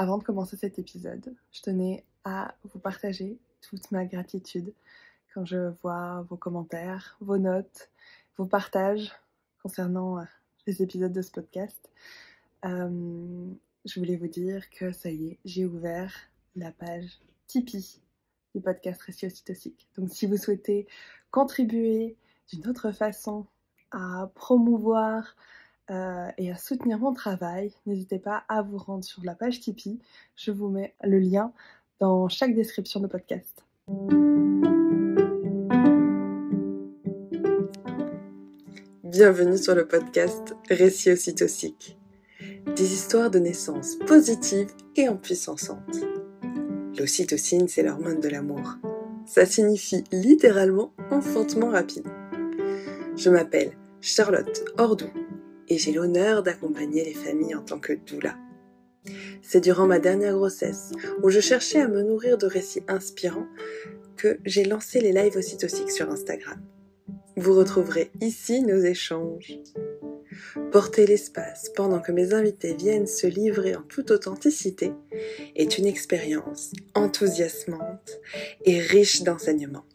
Avant de commencer cet épisode, je tenais à vous partager toute ma gratitude quand je vois vos commentaires, vos notes, vos partages concernant les épisodes de ce podcast. Je voulais vous dire que ça y est, j'ai ouvert la page Tipeee du podcast Récits aussi toxiques. Donc si vous souhaitez contribuer d'une autre façon à promouvoir et à soutenir mon travail, n'hésitez pas à vous rendre sur la page Tipeee. Je vous mets le lien dans chaque description de podcast. Bienvenue sur le podcast Récits aussi toxiques. Des histoires de naissance positives et empuissançantes. L'ocytocine, c'est l'hormone de l'amour. Ça signifie littéralement enfantement rapide. Je m'appelle Charlotte Ordou et j'ai l'honneur d'accompagner les familles en tant que doula. C'est durant ma dernière grossesse, où je cherchais à me nourrir de récits inspirants, que j'ai lancé les lives ocytociques sur Instagram. Vous retrouverez ici nos échanges. Porter l'espace pendant que mes invités viennent se livrer en toute authenticité est une expérience enthousiasmante et riche d'enseignements.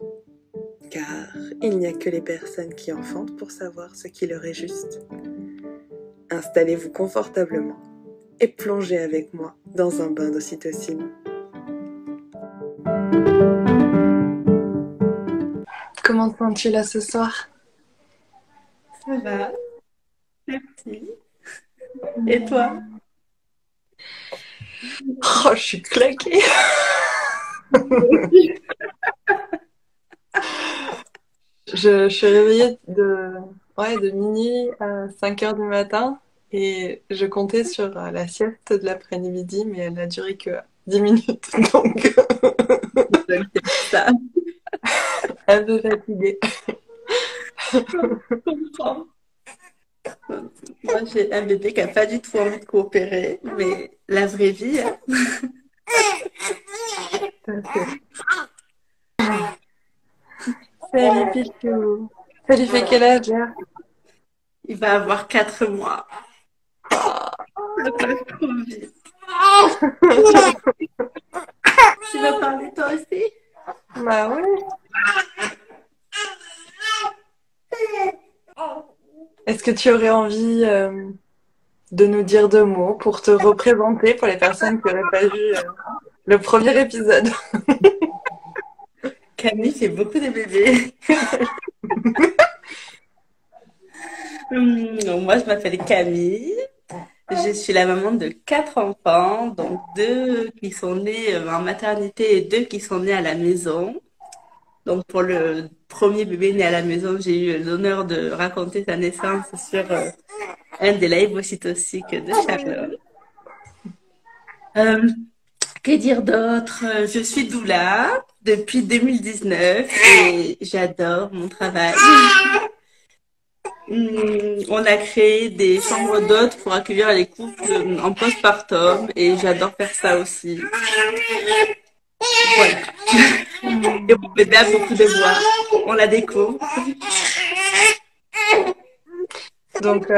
Car il n'y a que les personnes qui enfantent pour savoir ce qui leur est juste. Installez-vous confortablement et plongez avec moi dans un bain d'ocytocine. Comment te sens-tu là ce soir? Ça va, merci. Et toi? Oh, je suis claquée. Je suis réveillée de minuit à 5h du matin et je comptais sur la sieste de l'après-midi, mais elle n'a duré que 10 minutes, donc Donc, c'est ça, un peu fatiguée. je comprends. Moi, j'ai un bébé qui n'a pas du tout envie de coopérer, mais la vraie vie, Salut Pichou. Ça lui fait quel âge là? il va avoir 4 mois. Ça passe trop vite. Tu veux parler toi aussi? Bah ouais. Est-ce que tu aurais envie de nous dire 2 mots pour te représenter pour les personnes qui n'auraient pas vu le premier épisode? Camille fait beaucoup de bébés. Moi, je m'appelle Camille. Je suis la maman de 4 enfants, donc 2 qui sont nés en maternité et 2 qui sont nés à la maison. Donc pour le premier bébé né à la maison, j'ai eu l'honneur de raconter sa naissance sur un des lives ocytociques de Charlotte. Que dire d'autre? Je suis doula depuis 2019 et j'adore mon travail. On a créé des chambres d'hôtes pour accueillir les couples en postpartum et j'adore faire ça aussi. Voilà. Et mon bébé a beaucoup de voix. On la découvre. Donc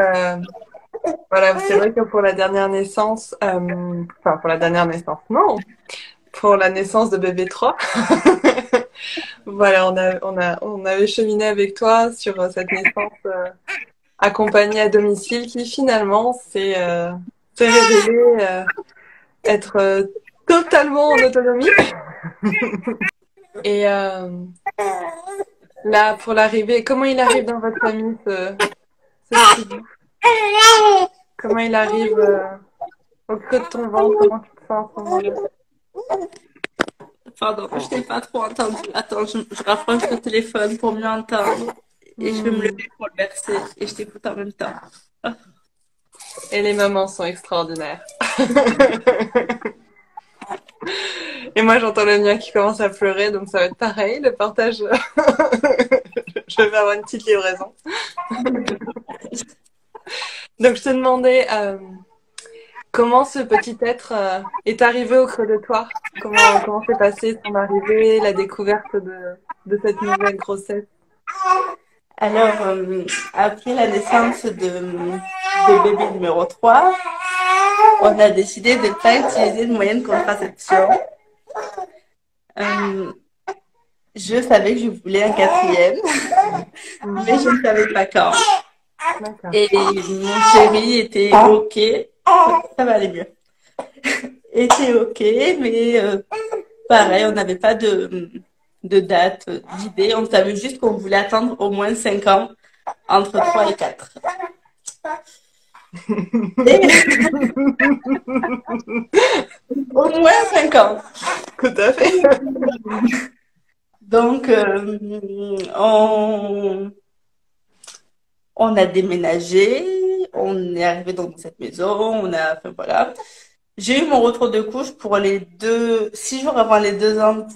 voilà, c'est vrai que pour la dernière naissance, enfin pour la dernière naissance, non, pour la naissance de bébé 3, voilà, on avait cheminé avec toi sur cette naissance accompagnée à domicile qui finalement s'est révélée être totalement en autonomie. Et là, pour l'arrivée, comment il arrive dans votre famille ce petit bout? Comment il arrive au creux de ton ventre? Comment tu te sens à ce moment-là? Pardon, je t'ai pas trop entendu. Attends, je rapproche le téléphone pour mieux entendre. Et je vais me lever pour le verser. Et je t'écoute en même temps. Et les mamans sont extraordinaires. Et moi, j'entends le mien qui commence à pleurer, donc ça va être pareil, le partage. Je vais avoir une petite livraison. Donc, je te demandais comment ce petit être est arrivé au creux de toi. Comment s'est passée son arrivée, la découverte de cette nouvelle grossesse? Alors, après la naissance de bébé numéro 3, on a décidé de ne pas utiliser de moyens de contraception. Euh, je savais que je voulais un quatrième, mais je ne savais pas quand. Et mon chéri était OK. Ça va aller mieux. Était OK, mais pareil, on n'avait pas de date, d'idée. On savait juste qu'on voulait attendre au moins 5 ans, entre 3 et 4. Et... au moins 5 ans. Tout à fait. Donc, on a déménagé, on est arrivé dans cette maison, enfin voilà. J'ai eu mon retour de couche pour 6 jours avant les 2 ans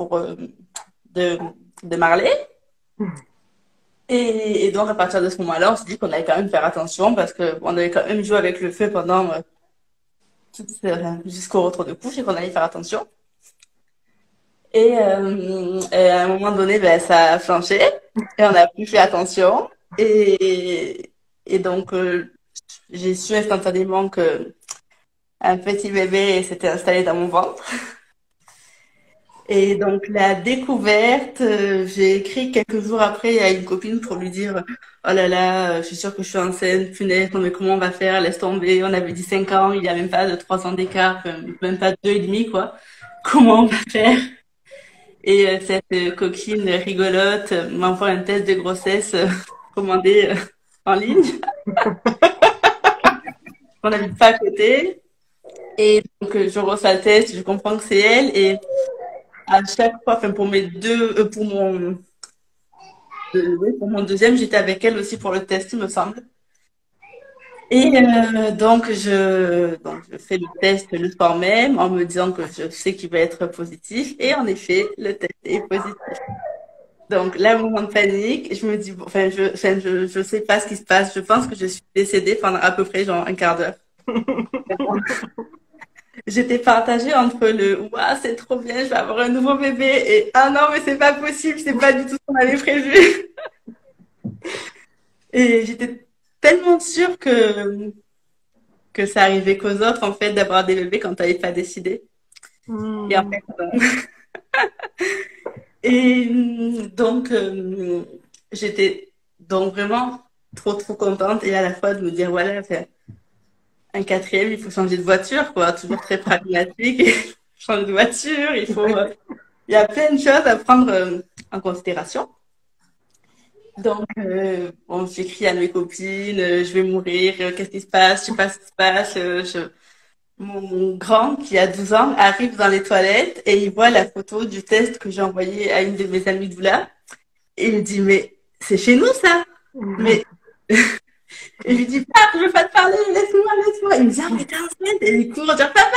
de Marley. Et donc, à partir de ce moment-là, on s'est dit qu'on allait quand même faire attention parce qu'on avait quand même joué avec le feu pendant jusqu'au retour de couche et qu'on allait faire attention. Et à un moment donné, ben, ça a flanché et on n'a plus fait attention. Et donc, j'ai su instantanément que un petit bébé s'était installé dans mon ventre. Et donc, la découverte, j'ai écrit quelques jours après à une copine pour lui dire « Oh là là, je suis sûre que je suis enceinte, punaise, non mais comment on va faire? Laisse tomber, on avait dit 5 ans, il n'y a même pas de 3 ans d'écart, même pas 2 et demi, quoi. Comment on va faire ?» Et cette coquine rigolote m'envoie un test de grossesse commandé en ligne. On n'habite pas à côté. Et donc, je reçois le test, je comprends que c'est elle. Et à chaque fois, enfin, pour mon deuxième, j'étais avec elle aussi pour le test, il me semble. Et donc, je fais le test le soir même en me disant que je sais qu'il va être positif. Et en effet, le test est positif. Donc là, moment de panique, je me dis, bon, je sais pas ce qui se passe. Je pense que je suis décédée pendant à peu près genre un quart d'heure. J'étais partagée entre le ouah, c'est trop bien, je vais avoir un nouveau bébé et ah non, mais c'est pas possible, c'est pas du tout ce qu'on avait prévu. Et j'étais tellement sûre que ça arrivait qu'aux autres en fait d'avoir des bébés quand t'avais pas décidé. Et en fait, et donc j'étais donc vraiment trop contente et à la fois de me dire voilà, un quatrième, il faut changer de voiture, quoi. Toujours très pragmatique. Changer de voiture, il y a plein de choses à prendre en considération. Donc, bon, j'écris à mes copines, je vais mourir, qu'est-ce qui se passe, je sais pas ce qui se passe. Mon grand, qui a 12 ans, arrive dans les toilettes et il voit la photo du test que j'ai envoyé à une de mes amies doula. Et il me dit, mais c'est chez nous, ça? Mais et je lui dis, papa, je veux pas te parler, laisse-moi. Il me dit, ah, mais t'es enceinte. Et il court dire, papa,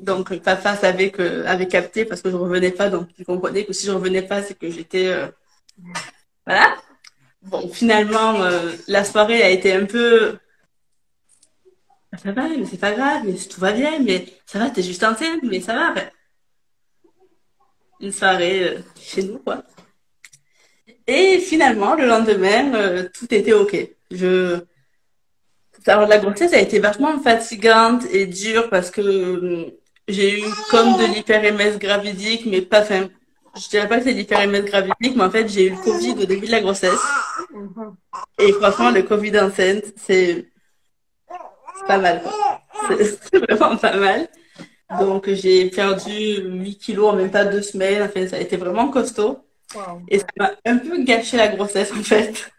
donc, papa avait capté parce que je revenais pas, donc il comprenait que si je revenais pas, c'est que j'étais, voilà. Bon, finalement, la soirée a été un peu, ça va, mais c'est pas grave, mais tout va bien, mais ça va, t'es juste enceinte, mais ça va. Ben, une soirée chez nous, quoi. Et finalement, le lendemain, tout était OK. Alors, la grossesse a été vachement fatigante et dure parce que j'ai eu comme de l'hyper-MS gravidique, mais pas, enfin, je dirais pas que c'est de l'hyper-MS gravidique, mais en fait, j'ai eu le Covid au début de la grossesse. Et franchement, le Covid enceinte, c'est pas mal, quoi. C'est vraiment pas mal. Donc, j'ai perdu 8 kilos en même pas 2 semaines. Enfin, ça a été vraiment costaud. Wow. Et ça m'a un peu gâché la grossesse, en fait.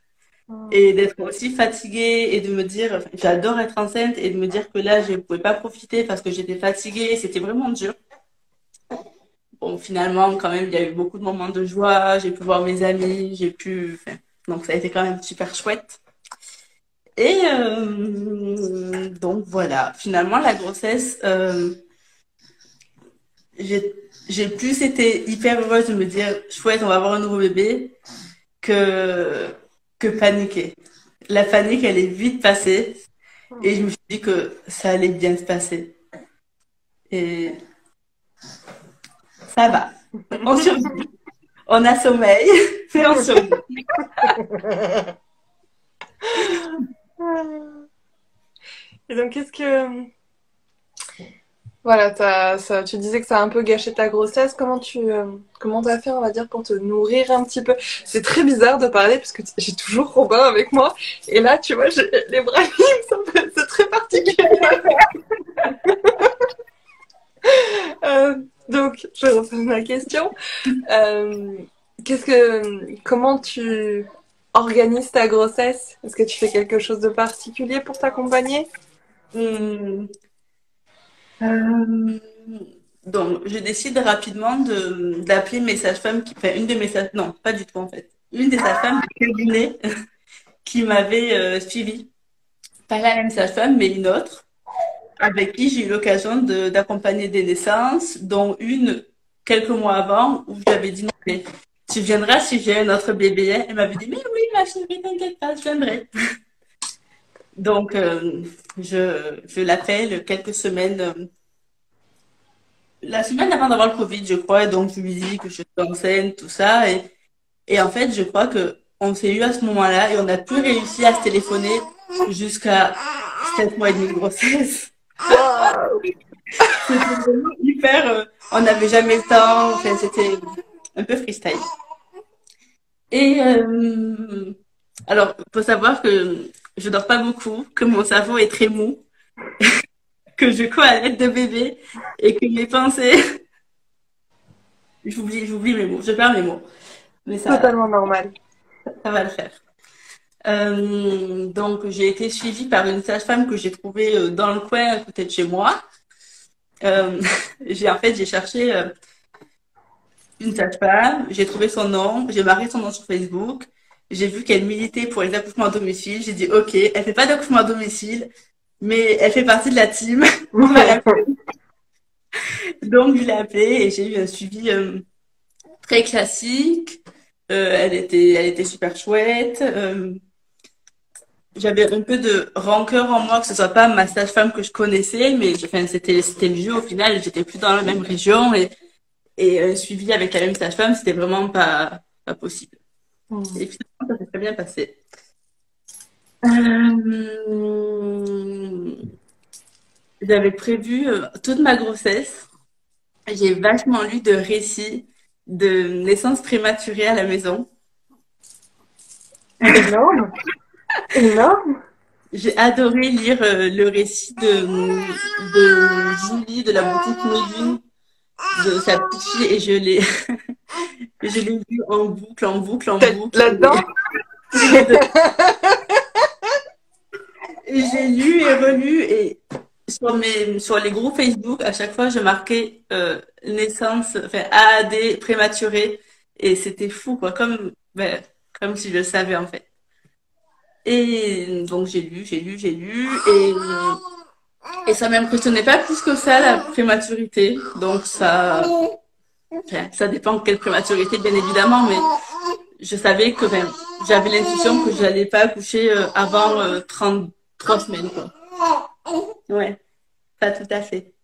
Et d'être aussi fatiguée et de me dire, enfin, j'adore être enceinte et de me dire que là, je ne pouvais pas profiter parce que j'étais fatiguée. C'était vraiment dur. Bon, finalement, quand même, il y a eu beaucoup de moments de joie. J'ai pu voir mes amis, enfin, donc ça a été quand même super chouette. Et donc voilà, finalement, la grossesse, j'ai plus été hyper heureuse de me dire, chouette, on va avoir un nouveau bébé, que paniquer. La panique, elle est vite passée et je me suis dit que ça allait bien se passer. Et ça va. On survit. On a sommeil, mais on survit. Et donc, qu'est-ce que... Voilà, tu disais que ça a un peu gâché ta grossesse. Comment t'as fait, on va dire, pour te nourrir un petit peu? C'est très bizarre de parler parce que j'ai toujours Robin avec moi. Et là, tu vois, j'ai les bras libres, c'est très particulier. Donc, je reprends ma question. Euh, comment tu organises ta grossesse? Est-ce que tu fais quelque chose de particulier pour t'accompagner? Hum, euh, donc, je décide rapidement d'appeler mes sages-femmes enfin, une de mes sages non, pas du tout en fait. Une des sages-femmes du cabinet qui m'avait suivie. Pas la même sage-femme, mais une autre, avec qui j'ai eu l'occasion d'accompagner des naissances, dont une quelques mois avant, où j'avais dit non, mais tu viendras si j'ai un autre bébé. Elle m'avait dit, mais oui, ma chérie, t'inquiète pas, je viendrai. Donc, je l'appelle quelques semaines, la semaine avant d'avoir le Covid, je crois, et donc je lui dis que je suis enceinte, tout ça, et en fait, je crois que on s'est eu à ce moment-là, et on a pu réussir à se téléphoner jusqu'à 7 mois et demi de grossesse. Waouh! C'était vraiment hyper, on n'avait jamais le temps, enfin, c'était un peu freestyle. Et alors, faut savoir que je dors pas beaucoup, que mon cerveau est très mou, que je cours à l'aide de bébé et que mes pensées, j'oublie mes mots, je perds mes mots, mais Totalement normal. ça va le faire. Donc, j'ai été suivie par une sage-femme que j'ai trouvée dans le coin à côté de chez moi. Euh, j'ai cherché une sage-femme, j'ai trouvé son nom, j'ai marqué son nom sur Facebook, j'ai vu qu'elle militait pour les accouchements à domicile, j'ai dit ok, elle fait pas d'accouchement à domicile, mais elle fait partie de la team, on va l'appeler. Donc je l'ai appelée et j'ai eu un suivi très classique, elle était super chouette, j'avais un peu de rancœur en moi que ce soit pas ma sage-femme que je connaissais, mais enfin, c'était le jeu au final, j'étais plus dans la même région et un suivi avec la même sage-femme, c'était vraiment pas possible. Et finalement, ça s'est très bien passé. J'avais prévu toute ma grossesse. J'ai vachement lu de récits de naissance prématurée à la maison. Énorme, énorme. J'ai adoré lire le récit de Julie de la boutique Médune, de sa petite fille, et je l'ai lu en boucle, en boucle, en boucle. Là-dedans, Et j'ai lu et relu et sur les groupes Facebook, à chaque fois, je marquais naissance, enfin AAD prématuré et c'était fou quoi, comme si je le savais en fait. Et donc j'ai lu et ça m'impressionnait pas plus que ça la prématurité. Donc ça dépend de quelle prématurité bien évidemment, mais je savais que j'avais l'intuition que j'allais pas accoucher avant 3 semaines quoi. Ouais. Pas tout à fait.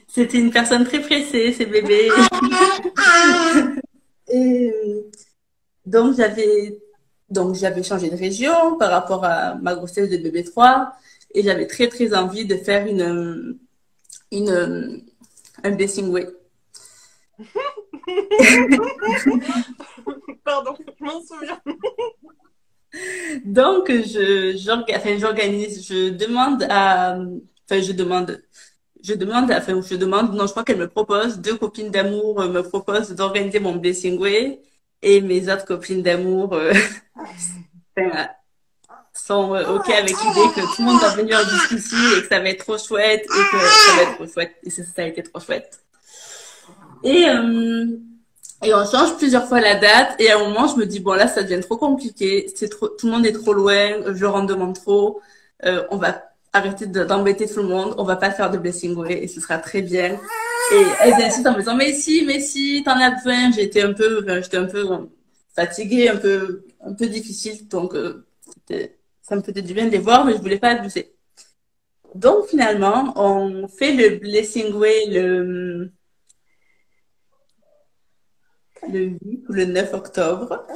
C'était une personne très pressée, ces bébés. Et donc j'avais changé de région par rapport à ma grossesse de bébé 3 et j'avais très très envie de faire une un blessing way. pardon, je m'en souviens. Donc j'organise, je demande, non, je crois qu'elle me propose, deux copines d'amour me proposent d'organiser mon blessing way et mes autres copines d'amour enfin, sont OK avec l'idée que tout le monde va venir jusqu'ici et que ça va être trop chouette et que ça va être trop chouette. Et ça a été trop chouette. Et, euh, et on change plusieurs fois la date et à un moment, je me dis, bon là, ça devient trop compliqué, tout le monde est trop loin, je leur en demande trop, on va arrêter d'embêter tout le monde, on va pas faire de blessing way et ce sera très bien. Et elles insistent en me disant, mais si, t'en as besoin. J'étais un peu fatiguée, un peu difficile, donc ça me faisait du bien de les voir, mais je voulais pas abuser. Donc finalement, on fait le blessing way le 8 ou le 9 octobre.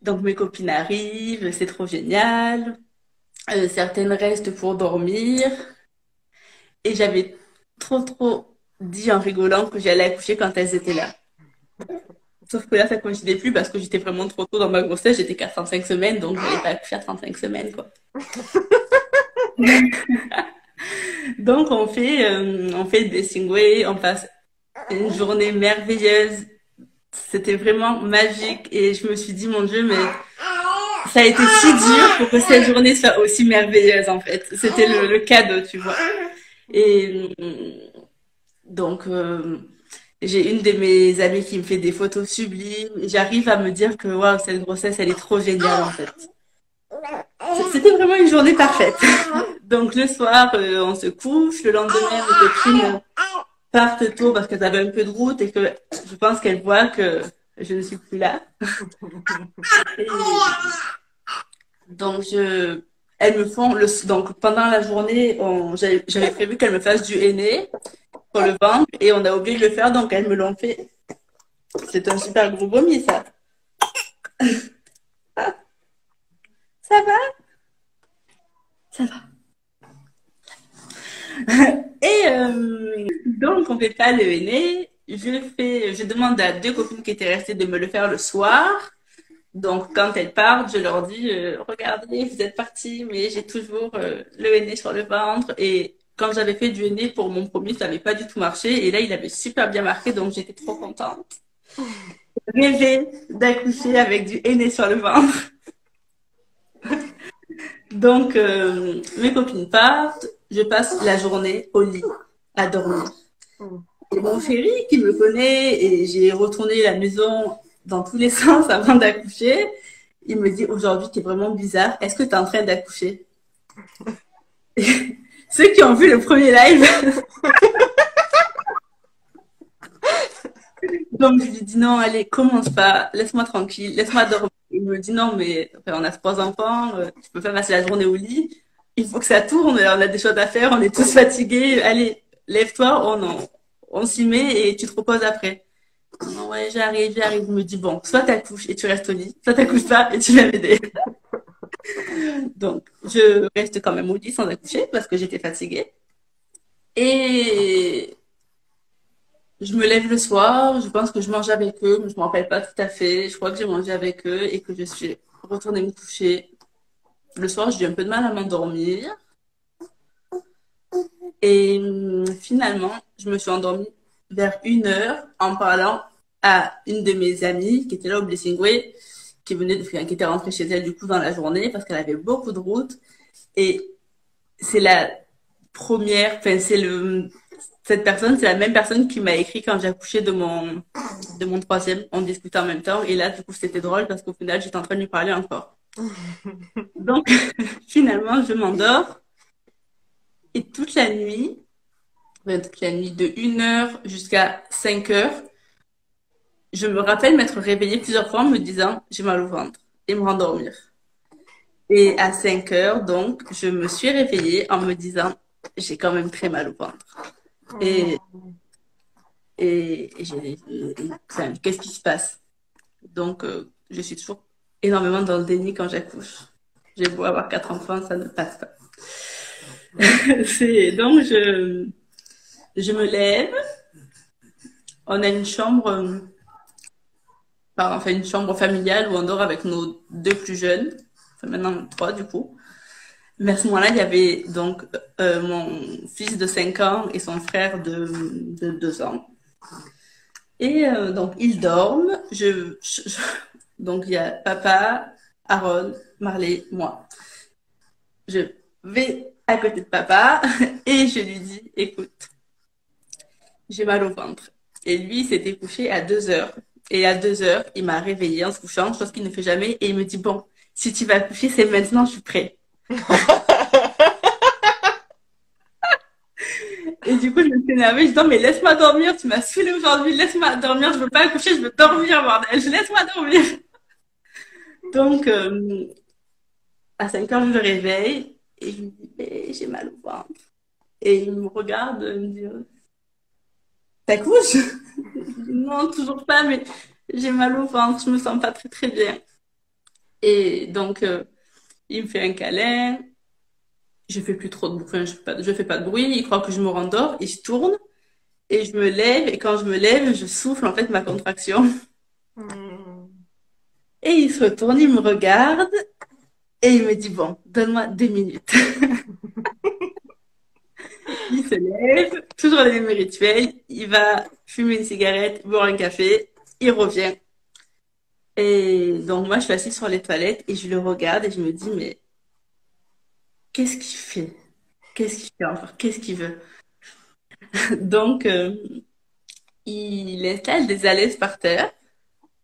Donc mes copines arrivent, c'est trop génial. Certaines restent pour dormir. Et j'avais trop dit en rigolant que j'allais accoucher quand elles étaient là. Sauf que là, ça coïncidait plus parce que j'étais vraiment trop tôt dans ma grossesse. J'étais qu'à 35 semaines, donc j'allais pas accoucher à 35 semaines, quoi. Donc on fait le blessing way, on passe une journée merveilleuse. C'était vraiment magique et je me suis dit, mon Dieu, mais ça a été si dur pour que cette journée soit aussi merveilleuse, en fait. C'était le cadeau, tu vois. Et donc, j'ai une de mes amies qui me fait des photos sublimes. J'arrive à me dire que waouh, cette grossesse, elle est trop géniale, en fait. C'était vraiment une journée parfaite. Donc, le soir, on se couche. Le lendemain, mes copines partent tôt parce qu'elles avaient un peu de route et que je pense qu'elles voient que je ne suis plus là. Et donc, elles me font donc pendant la journée, j'avais prévu qu'elles me fassent du henné pour le ventre et on a oublié de le faire, donc elles me l'ont fait. C'est un super gros vomi, ça. Ça va? Ça va. Et donc, on fait pas le henné. Je demande à deux copines qui étaient restées de me le faire le soir. Donc, quand elles partent, je leur dis, regardez, vous êtes partis, mais j'ai toujours le henné sur le ventre. Et quand j'avais fait du henné pour mon premier, ça n'avait pas du tout marché. Et là, il avait super bien marqué, donc j'étais trop contente. Rêver d'accoucher avec du henné sur le ventre. Donc, mes copines partent, je passe la journée au lit à dormir. Et mon chéri, qui me connaît, et j'ai retourné la maison dans tous les sens avant d'accoucher, il me dit aujourd'hui, t'es vraiment bizarre, est-ce que t'es en train d'accoucher? Ceux qui ont vu le premier live, donc je lui dis non, allez, commence pas, laisse-moi tranquille, laisse-moi dormir. Il me dit non, mais enfin, on a 3 enfants, tu peux pas passer la journée au lit, il faut que ça tourne, on a des choses à faire, on est tous fatigués, allez, lève-toi, on s'y met et tu te reposes après. Non, ouais, j'arrive. Il me dit bon, soit t'accouches et tu restes au lit, soit t'accouches pas et tu viens m'aider. Donc, je reste quand même au lit sans accoucher parce que j'étais fatiguée. Et je me lève le soir, je pense que je mange avec eux, mais je me rappelle pas tout à fait. Je crois que j'ai mangé avec eux et que je suis retournée me coucher. Le soir, j'ai eu un peu de mal à m'endormir. Et finalement, je me suis endormie vers 1 heure en parlant à une de mes amies qui était là au Blessing Way, qui était rentrée chez elle du coup dans la journée parce qu'elle avait beaucoup de route. Et c'est la première, enfin cette personne, c'est la même personne qui m'a écrit quand j'ai accouché de mon troisième. On discutait en même temps et là du coup c'était drôle parce qu'au final j'étais en train de lui parler encore. Donc finalement je m'endors et toute la nuit de 1 heure jusqu'à 5 heures, je me rappelle m'être réveillée plusieurs fois en me disant j'ai mal au ventre et me rendormir. Et à 5 heures, donc, je me suis réveillée en me disant j'ai quand même très mal au ventre. Et, enfin, qu'est-ce qui se passe? Donc, je suis toujours énormément dans le déni quand j'accouche. J'ai beau avoir 4 enfants, ça ne passe pas. Donc, je me lève. On a une chambre, enfin une chambre familiale où on dort avec nos deux plus jeunes, enfin maintenant 3 du coup. Mais à ce moment-là, il y avait donc mon fils de 5 ans et son frère de 2 ans. Et donc ils dorment. Donc il y a papa, Aaron, Marley, moi. Je vais à côté de papa et je lui dis, écoute, j'ai mal au ventre. Et lui, il s'était couché à 2 heures. Et à 2 heures, il m'a réveillée en se couchant, chose qu'il ne fait jamais. Et il me dit, bon, si tu vas coucher, c'est maintenant, je suis prêt. Et du coup, je me suis énervée. Je dis, non, mais laisse-moi dormir. Tu m'as saoulée aujourd'hui. Laisse-moi dormir. Je veux pas accoucher. Je veux dormir, bordel. Laisse-moi dormir. Donc, à 5 heures, je le réveille. Et je lui dis, eh, j'ai mal au ventre. Et il me regarde, il me dit, t'accouches? Non, toujours pas, mais j'ai mal au ventre, je me sens pas très très bien. Et donc, il me fait un câlin. Je fais plus trop de bruit, enfin, je fais pas de bruit. Il croit que je me rendors. Il se tourne et je me lève. Et quand je me lève, je souffle en fait ma contraction. Hmm. Et il se retourne, il me regarde et il me dit, bon, donne-moi 2 minutes. Il se lève, toujours les mêmes rituels. Il va fumer une cigarette, boire un café. Il revient. Et donc, moi, je suis assise sur les toilettes et je le regarde et je me dis, mais qu'est-ce qu'il fait? Qu'est-ce qu'il fait encore? Qu'est-ce qu'il veut? Donc, il installe des alaises par terre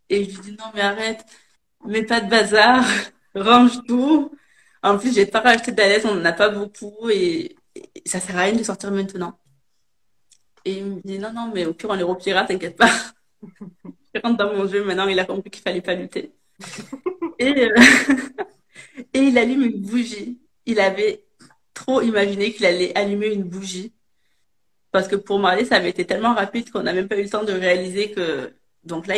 et je lui dis, non, mais arrête, mets pas de bazar, range tout. En plus, j'ai pas racheté d'alaises, on en a pas beaucoup et ça sert à rien de sortir maintenant. Et il me dit, non, non, mais au pire, on les repliera, t'inquiète pas. Je rentre dans mon jeu, maintenant, il a compris qu'il fallait pas lutter. Et, et il allume une bougie. Il avait trop imaginé qu'il allait allumer une bougie. Parce que pour Marley, ça avait été tellement rapide qu'on n'a même pas eu le temps de réaliser que... Donc là,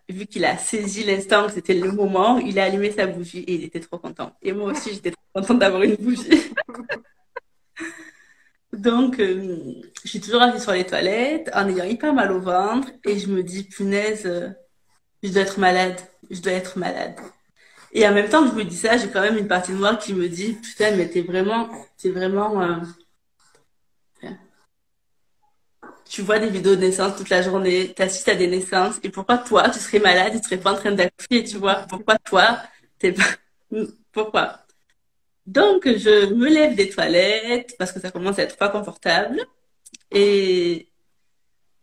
vu qu'il a saisi l'instant que c'était le moment, il a allumé sa bougie et il était trop content. Et moi aussi, j'étais trop contente d'avoir une bougie. Donc, je suis toujours assise sur les toilettes en ayant hyper mal au ventre et je me dis, punaise, je dois être malade. Je dois être malade. Et en même temps que je me dis ça, j'ai quand même une partie de moi qui me dit, putain, mais t'es vraiment, tu vois des vidéos de naissance toute la journée, t'assistes à des naissances, et pourquoi toi, tu serais malade, tu serais pas en train d'accoucher, tu vois? Pourquoi toi, t'es pas, pourquoi? Donc, je me lève des toilettes, parce que ça commence à être pas confortable, et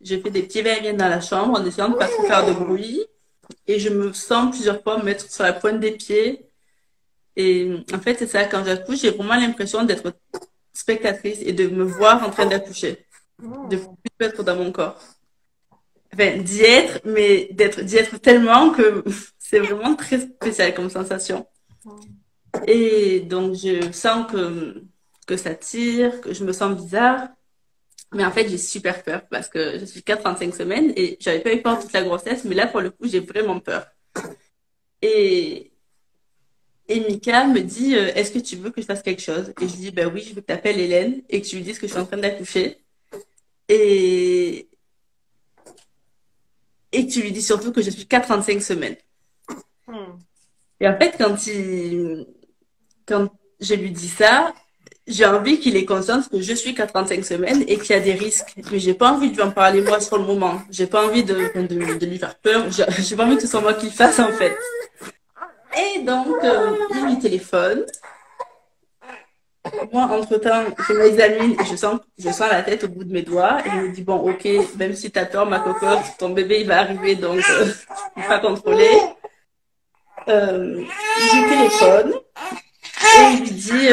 je fais des petits va-et-vient dans la chambre en essayant de pas trop faire de bruit, et je me sens plusieurs fois me mettre sur la pointe des pieds, et en fait, c'est ça, quand j'accouche, j'ai vraiment l'impression d'être spectatrice et de me voir en train d'accoucher, de Hmm. plus être dans mon corps. Enfin, d'y être, mais d'y être tellement que c'est vraiment très spécial comme sensation. Et donc, je sens que ça tire, que je me sens bizarre. Mais en fait, j'ai super peur parce que je suis qu'à 35 semaines et j'avais pas eu peur toute la grossesse, mais là, pour le coup, j'ai vraiment peur. Et, et Mika me dit, est-ce que tu veux que je fasse quelque chose? Et je dis, ben oui, je veux que tu appelles Hélène et que tu lui dises que je suis en train d'accoucher. Et, et que tu lui dis surtout que je suis qu'à 35 semaines. Hmm. Et en fait, quand je lui dis ça, j'ai envie qu'il ait conscience que je suis qu'à 35 semaines et qu'il y a des risques. Mais j'ai pas envie de lui en parler moi sur le moment. J'ai pas envie de lui faire peur. J'ai pas envie que ce soit moi qui le fasse en fait. Et donc, il lui téléphone. Moi, entre-temps, je m'examine et je sens la tête au bout de mes doigts. Et il me dit, bon, ok, même si t'as peur, ma cocotte, ton bébé, il va arriver, donc il va contrôler. Je lui téléphone et il lui dit,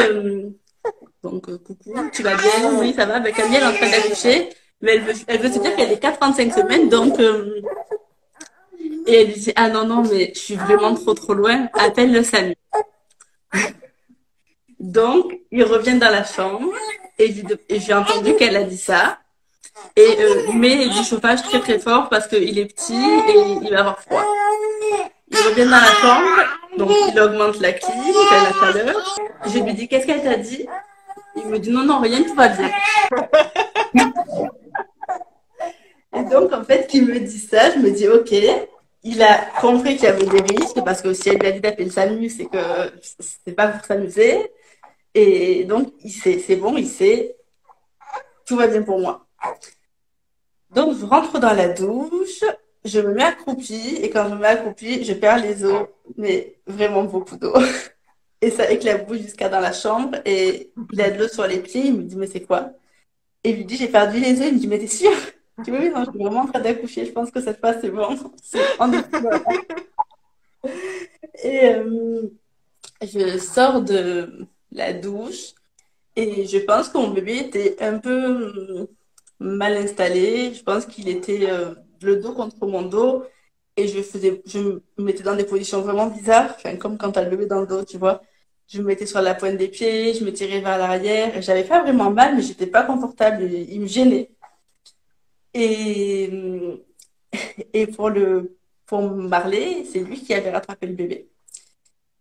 donc, coucou, tu vas bien? Oui, ça va. Ben, Camille, elle est en train d'accoucher. Mais elle veut se dire qu'elle est qu'à 35 semaines. Donc, et elle lui dit, ah non, non, mais je suis vraiment trop, trop loin. Appelle le SAMU. Donc, ils reviennent dans la chambre. Et j'ai entendu qu'elle a dit ça. Et il met du chauffage très, très fort parce qu'il est petit et il va avoir froid. Ils reviennent dans la chambre. Donc, il augmente la clim, fait la chaleur. Je lui dis, qu'est-ce qu'elle t'a dit? Il me dit, non, non, rien, tout va bien. Et donc, en fait, qu'il me dit ça, je me dis, OK, il a compris qu'il y avait des risques, parce que si elle lui a dit d'appeler le SAMU, c'est que c'est pas pour s'amuser. Et donc, il sait, c'est bon, il sait, tout va bien pour moi. Donc, je rentre dans la douche, je me mets accroupie, et quand je me mets accroupie, je perds les os, mais vraiment beaucoup d'eau. Et ça éclabousse jusqu'à dans la chambre, et il a de l'eau sur les pieds, il me dit, mais c'est quoi? Et il lui dit, j'ai perdu les os, il me dit, mais t'es sûr? Je dis, oui, non, je suis vraiment en train d'accoucher, je pense que cette fois, c'est bon. C'est en dessous. Et je sors de la douche et je pense que mon bébé était un peu mal installé. Je pense qu'il était le dos contre mon dos et je me mettais dans des positions vraiment bizarres, enfin, comme quand t'as le bébé dans le dos, tu vois. Je me mettais sur la pointe des pieds, je me tirais vers l'arrière et j'avais pas vraiment mal, mais j'étais pas confortable. Il me gênait. Et, et pour Marley, c'est lui qui avait rattrapé le bébé.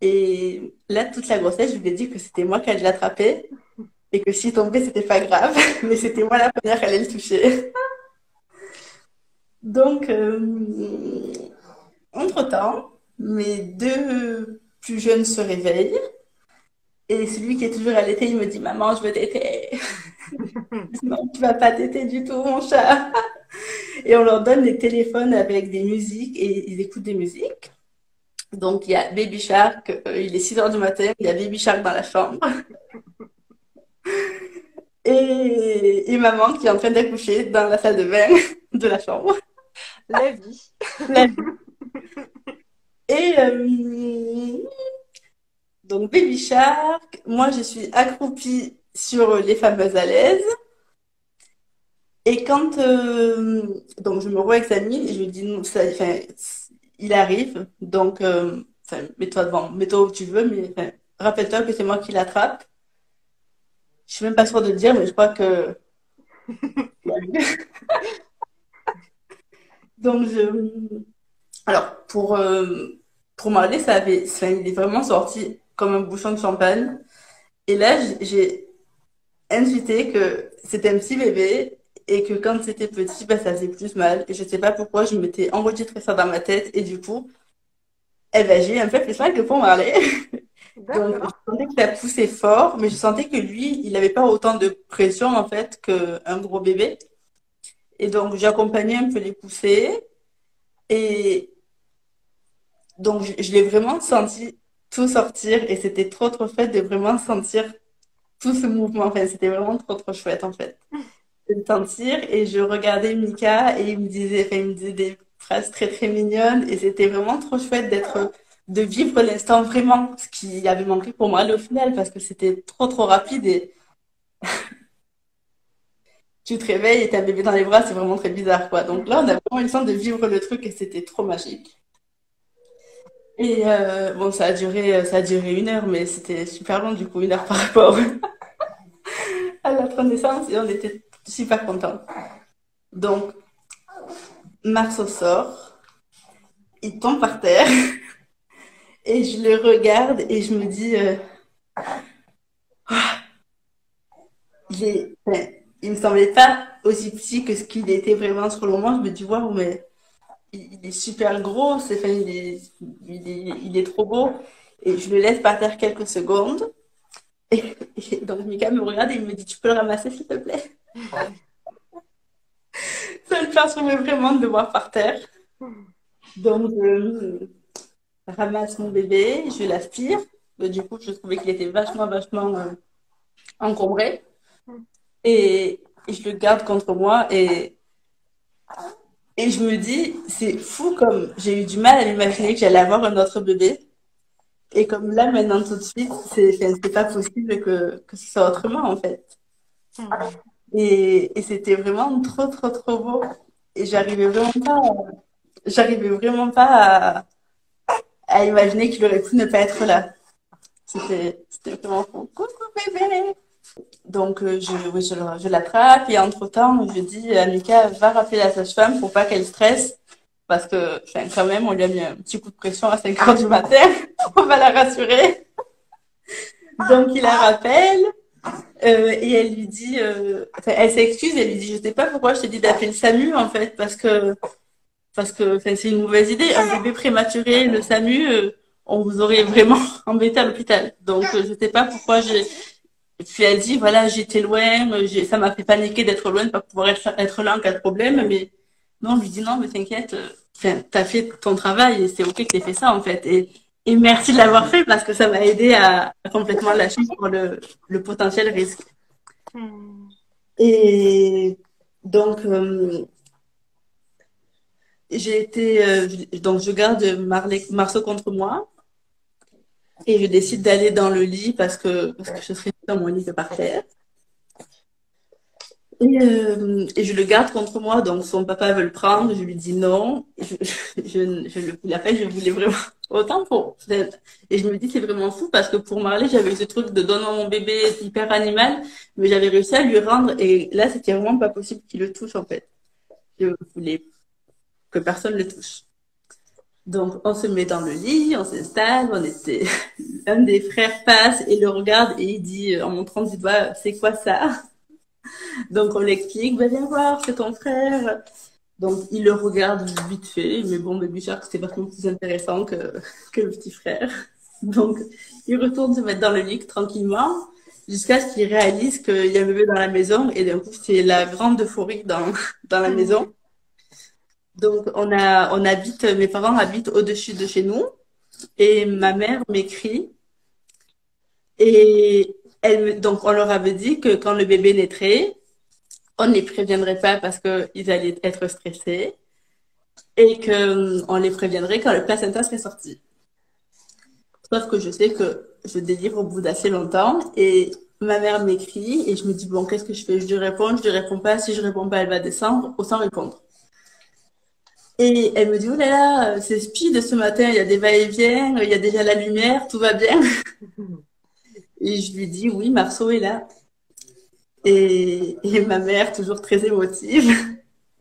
Et là, toute la grossesse, je lui ai dit que c'était moi qui allais l'attraper et que s'il tombait, c'était pas grave, mais c'était moi la première qui allait le toucher. Donc, entre-temps, mes deux plus jeunes se réveillent et celui qui est toujours allaité, il me dit, maman, je veux téter. Non, tu vas pas téter du tout, mon chat. Et on leur donne des téléphones avec des musiques et ils écoutent des musiques. Donc, il y a Baby Shark, il est 6 heures du matin, il y a Baby Shark dans la chambre. Et maman qui est en train d'accoucher dans la salle de bain de la chambre. La vie. Et donc, Baby Shark, moi, je suis accroupie sur les fameuses alaises. Et quand donc je me re-examine et je lui dis non, ça, enfin, il arrive, donc enfin, mets-toi devant, mets-toi où tu veux, mais enfin, rappelle-toi que c'est moi qui l'attrape. Je suis même pas sûre de le dire, mais je crois que donc alors pour Marley, ça avait, enfin, il est vraiment sorti comme un bouchon de champagne. Et là, j'ai intuité que c'était un petit bébé et que quand c'était petit, bah, ça faisait plus mal. Et je sais pas pourquoi je m'étais enregistré ça dans ma tête et du coup, eh ben, j'ai eu un peu plus mal que pour Marley. Donc, je D'accord. sentais que ça poussait fort, mais je sentais que lui, il n'avait pas autant de pression en fait qu'un gros bébé. Et donc, j'accompagnais un peu les poussées et donc je l'ai vraiment senti tout sortir et c'était trop trop chouette de vraiment sentir tout ce mouvement. Enfin, c'était vraiment trop trop chouette en fait. De le sentir et je regardais Mika et il me disait, enfin, il me disait des phrases très très mignonnes et c'était vraiment trop chouette de vivre l'instant vraiment, ce qui avait manqué pour moi au final parce que c'était trop trop rapide et tu te réveilles et t'as un bébé dans les bras, c'est vraiment très bizarre quoi. Donc là, on a vraiment eu le temps de vivre le truc et c'était trop magique. Et bon, ça a duré 1 heure, mais c'était super long du coup, 1 heure par rapport à la naissance et on était super contents. Donc, Marceau sort, il tombe par terre. Et je le regarde et je me dis, enfin, il me semblait pas aussi petit que ce qu'il était vraiment sur le moment. Je me dis, waouh, mais il est super gros, enfin, il est trop beau. Et je le laisse par terre quelques secondes. Et donc Mika me regarde et il me dit, tu peux le ramasser s'il te plaît? Ça me perturbait vraiment de le voir par terre. Donc je ramasse mon bébé, je l'aspire. Du coup, je trouvais qu'il était vachement encombré. Et je le garde contre moi et je me dis, c'est fou comme j'ai eu du mal à m'imaginer que j'allais avoir un autre bébé. Et comme là, maintenant, tout de suite, enfin, c'est pas possible que ce soit autrement, en fait. Et c'était vraiment trop beau. Et j'arrivais vraiment pas à imaginer qu'il aurait pu ne pas être là. C'était vraiment fou. Coucou bébé! Donc, oui, je l'attrape et entre-temps, je dis à Mika, va rappeler la sage-femme pour pas qu'elle stresse. Parce que, enfin, quand même, on lui a mis un petit coup de pression à 5 heures du matin. On va la rassurer. Donc, il la rappelle et elle lui dit, enfin, elle s'excuse, elle lui dit, je sais pas pourquoi je t'ai dit d'appeler le SAMU en fait, parce que enfin, c'est une mauvaise idée. Un bébé prématuré, le SAMU, on vous aurait vraiment embêté à l'hôpital. Donc, je sais pas pourquoi j'ai. Puis elle dit, voilà, j'étais loin, ça m'a fait paniquer d'être loin, de pas pouvoir être là en cas de problème, mais non, je lui dis non, mais t'inquiète, enfin, t'as fait ton travail et c'est ok que t'aies fait ça en fait. Et merci de l'avoir fait parce que ça m'a aidé à complètement lâcher sur le potentiel risque. Et donc, donc je garde Marceau contre moi et je décide d'aller dans le lit parce que je serais dans mon lit que par terre. Et je le garde contre moi, donc son papa veut le prendre, je lui dis non. Je le voulais pas, je voulais vraiment autant pour. Et je me dis c'est vraiment fou parce que pour Marley, j'avais eu ce truc de donner mon bébé hyper animal, mais j'avais réussi à lui rendre et là c'était vraiment pas possible qu'il le touche en fait. Je voulais que personne le touche. Donc, on se met dans le lit, on s'installe, un des frères passe et le regarde et il dit, en montrant du doigt, c'est quoi ça? Donc, on l'explique, ben, viens voir, c'est ton frère. Donc, il le regarde vite fait, mais bon, Baby Shark, c'était vachement plus intéressant que le petit frère. Donc, il retourne se mettre dans le lit tranquillement, jusqu'à ce qu'il réalise qu'il y a un bébé dans la maison, et d'un coup, c'est la grande euphorie dans la maison. Donc, mes parents habitent au-dessus de chez nous, et ma mère m'écrit, et donc, on leur avait dit que quand le bébé naîtrait, on ne les préviendrait pas parce qu'ils allaient être stressés, et que on les préviendrait quand le placenta serait sorti. Sauf que je sais que je délivre au bout d'assez longtemps et ma mère m'écrit et je me dis bon, qu'est-ce que je fais? Je lui réponds, je lui réponds pas. Si je réponds pas, elle va descendre ou sans répondre. Et elle me dit, oh là là, c'est speed ce matin, il y a des va-et-vient, il y a déjà la lumière, tout va bien. Et je lui dis, oui, Marceau est là. Et ma mère, toujours très émotive,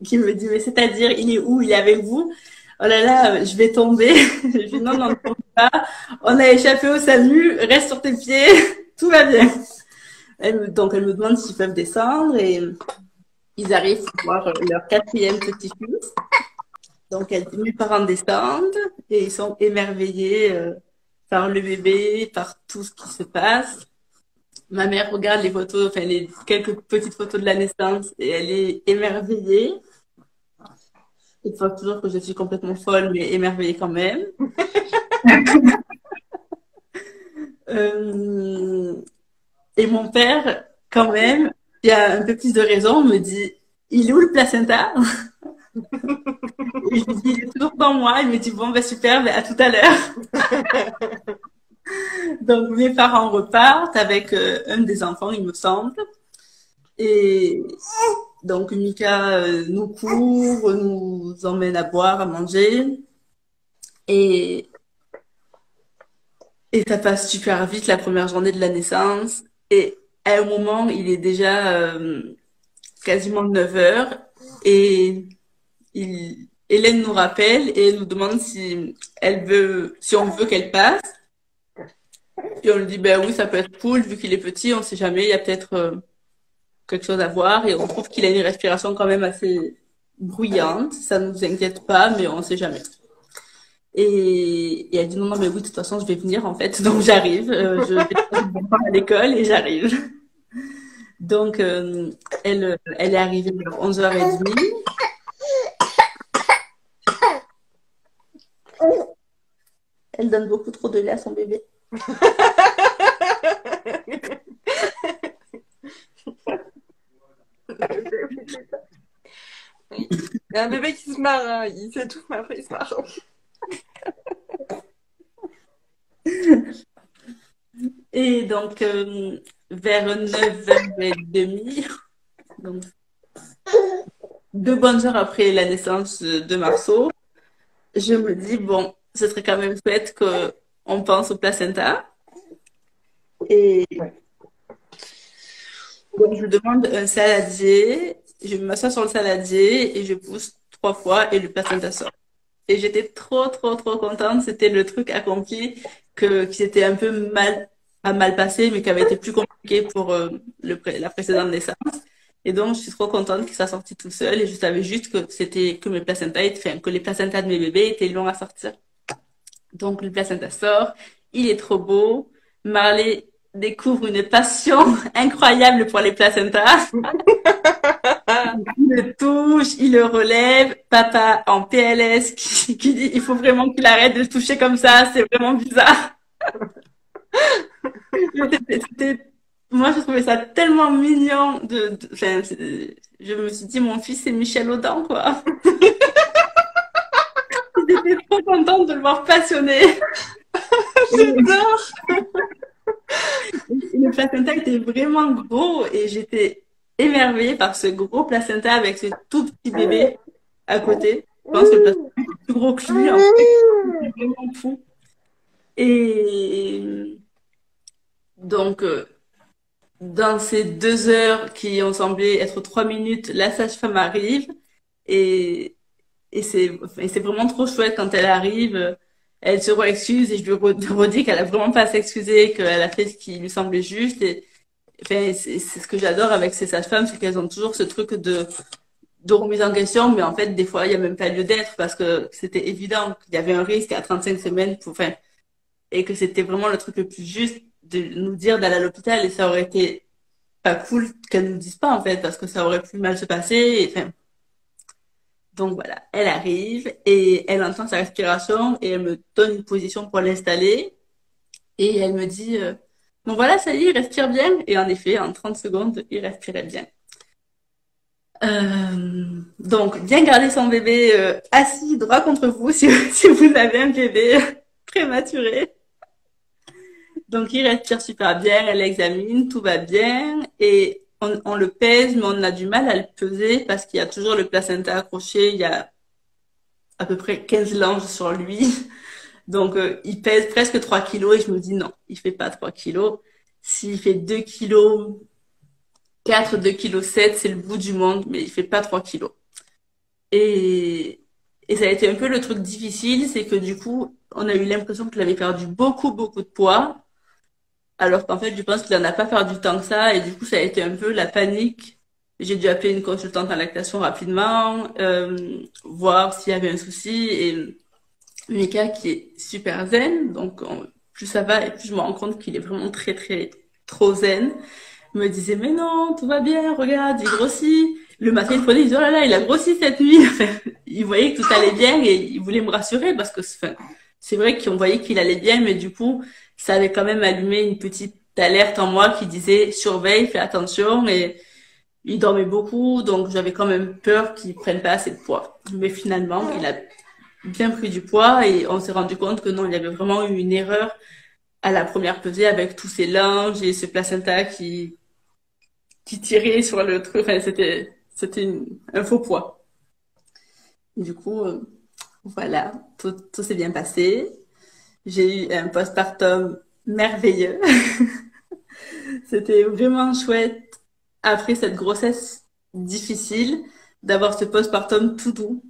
qui me dit, mais c'est-à-dire, il est où? Il est avec vous? Oh là là, je vais tomber. Je dis, non, non, ne tombe pas. On a échappé au SAMU, reste sur tes pieds, tout va bien. Donc, elle me demande s'ils peuvent descendre et ils arrivent pour voir leur quatrième petit-fils. Donc, mes parents descendent et ils sont émerveillés par le bébé, par tout ce qui se passe. Ma mère regarde les photos, enfin les quelques petites photos de la naissance et elle est émerveillée. Il faut toujours que je suis complètement folle, mais émerveillée quand même. Euh, et mon père, quand même, il y a un peu plus de raison, me dit, il est où le placenta? Et je lui dis, il est toujours dans moi. Il me dit, bon, ben super, ben à tout à l'heure. Donc mes parents repartent avec un des enfants, il me semble. Et donc Mika nous couvre, nous emmène à boire, à manger. Et, et ça passe super vite la première journée de la naissance. Et à un moment, il est déjà quasiment 9 heures. Et Hélène nous rappelle et nous demande si on veut qu'elle passe. Puis on lui dit, ben oui, ça peut être cool, vu qu'il est petit, on sait jamais, il y a peut-être quelque chose à voir. Et on trouve qu'il a une respiration quand même assez bruyante. Ça ne nous inquiète pas, mais on sait jamais. Et elle dit, non, non, mais oui, de toute façon, je vais venir, en fait. Donc j'arrive, je vais à l'école et j'arrive. Donc, elle est arrivée vers 11h30. Elle donne beaucoup trop de lait à son bébé. Il y a un bébé qui se marre, hein. Il s'étouffe, mais après il se marre. Et donc, vers 9h30, donc 2 bonnes heures après la naissance de Marceau, je me dis, bon, ce serait quand même chouette qu'on pense au placenta. Et donc, je demande un saladier, je m'assois sur le saladier et je pousse 3 fois et le placenta sort. Et j'étais trop, trop, trop contente. C'était le truc accompli qui s'était un peu mal passé, mais qui avait été plus compliqué pour la précédente naissance. Et donc, je suis trop contente qu'il soit sorti tout seul. Et je savais juste que mes placentas enfin, que les placentas de mes bébés étaient longs à sortir. Donc, le placenta sort. Il est trop beau. Marley découvre une passion incroyable pour les placentas. Il le touche, il le relève. Papa en PLS qui dit il faut vraiment qu'il arrête de le toucher comme ça, c'est vraiment bizarre. Moi, je trouvais ça tellement mignon enfin, je me suis dit mon fils c'est Michel Audin quoi. J'étais trop contente de le voir passionné. J'adore. Le placenta était vraiment gros et j'étais émerveillée par ce gros placenta avec ce tout petit bébé à côté. Je pense que le placenta est plus gros que lui, en fait. C'est vraiment fou. Et donc, dans ces 2 heures qui ont semblé être 3 minutes, la sage-femme arrive et Et c'est vraiment trop chouette quand elle arrive. Elle se re-excuse et je lui redis qu'elle a vraiment pas à s'excuser, qu'elle a fait ce qui lui semblait juste. Et enfin, c'est ce que j'adore avec ces sages-femmes, c'est qu'elles ont toujours ce truc de remise en question, mais en fait, des fois, il y a même pas lieu d'être parce que c'était évident qu'il y avait un risque à 35 semaines enfin, et que c'était vraiment le truc le plus juste de nous dire d'aller à l'hôpital et ça aurait été pas cool qu'elles nous disent pas, en fait, parce que ça aurait pu mal se passer. Et, enfin, donc voilà, elle arrive et elle entend sa respiration et elle me donne une position pour l'installer et elle me dit bon voilà, ça y est, il respire bien. Et en effet, en 30 secondes, il respirait bien. Donc, bien garder son bébé assis droit contre vous si vous avez un bébé prématuré. Donc, il respire super bien, elle l'examine, tout va bien et on le pèse, mais on a du mal à le peser parce qu'il y a toujours le placenta accroché, il y a à peu près 15 langes sur lui. Donc, il pèse presque 3 kilos et je me dis non, il fait pas 3 kilos. S'il fait 2 kilos 4, 2 kilos 7, c'est le bout du monde, mais il fait pas 3 kilos. Et, et ça a été un peu le truc difficile, c'est que du coup, on a eu l'impression qu'il avait perdu beaucoup, beaucoup de poids, alors qu'en fait, je pense qu'il en a pas perdu tant que ça, et du coup, ça a été un peu la panique. J'ai dû appeler une consultante en lactation rapidement, voir s'il y avait un souci, et Mika qui est super zen, donc plus ça va et plus je me rends compte qu'il est vraiment très très trop zen, me disait mais non, tout va bien, regarde, il grossit. Le matin il prenait, il disait oh là là, il a grossi cette nuit. Enfin, il voyait que tout allait bien et il voulait me rassurer parce que enfin, c'est vrai qu'on voyait qu'il allait bien, mais du coup ça avait quand même allumé une petite alerte en moi qui disait surveille, fais attention. Et il dormait beaucoup, donc j'avais quand même peur qu'il prenne pas assez de poids. Mais finalement, il a bien pris du poids et on s'est rendu compte que non, il y avait vraiment eu une erreur à la première pesée avec tous ces linges et ce placenta qui tirait sur le truc. Enfin, c'était un faux poids. Du coup, voilà, tout s'est bien passé. J'ai eu un postpartum merveilleux. C'était vraiment chouette après cette grossesse difficile d'avoir ce postpartum tout doux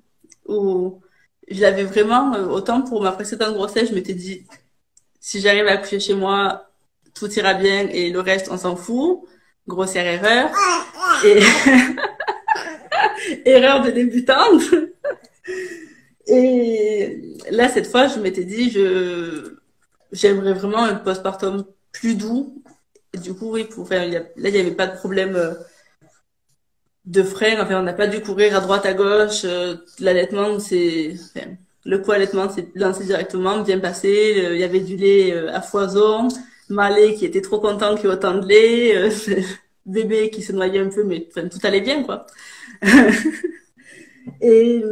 où je l'avais vraiment autant pour ma précédente grossesse, je m'étais dit si j'arrive à accoucher chez moi, tout ira bien et le reste, on s'en fout. Grossière erreur. Et erreur de débutante. Et là, cette fois, je m'étais dit, j'aimerais vraiment un postpartum plus doux. Et du coup, oui, là, il n'y avait pas de problème de frein. Enfin, on n'a pas dû courir à droite, à gauche. L'allaitement, enfin, le co-allaitement s'est lancé directement, bien passé. Il y avait du lait à foison. Malais qui était trop content qu'il y ait autant de lait. Bébé qui se noyait un peu, mais enfin, tout allait bien, quoi. Et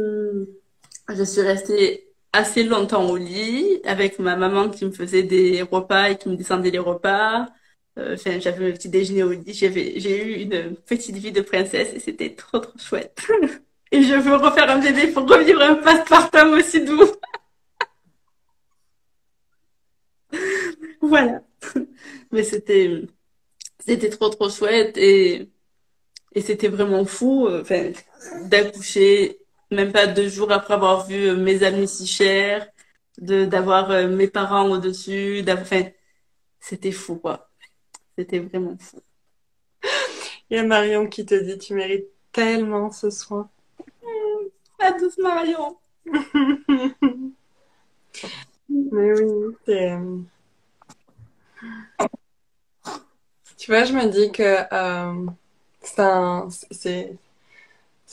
je suis restée assez longtemps au lit avec ma maman qui me faisait des repas et qui me descendait les repas. Enfin, j'avais un petit déjeuner au lit. J'ai eu une petite vie de princesse et c'était trop, trop chouette. Et je veux refaire un bébé pour revivre un postpartum aussi doux. Voilà. Mais c'était trop, trop chouette et c'était vraiment fou, enfin, d'accoucher même pas 2 jours après avoir vu mes amis si chers, d'avoir mes parents au-dessus, enfin, c'était fou, quoi. C'était vraiment fou. Il y a Marion qui te dit tu mérites tellement ce soin. La douce Marion. Mais oui, tu vois, je me dis que ça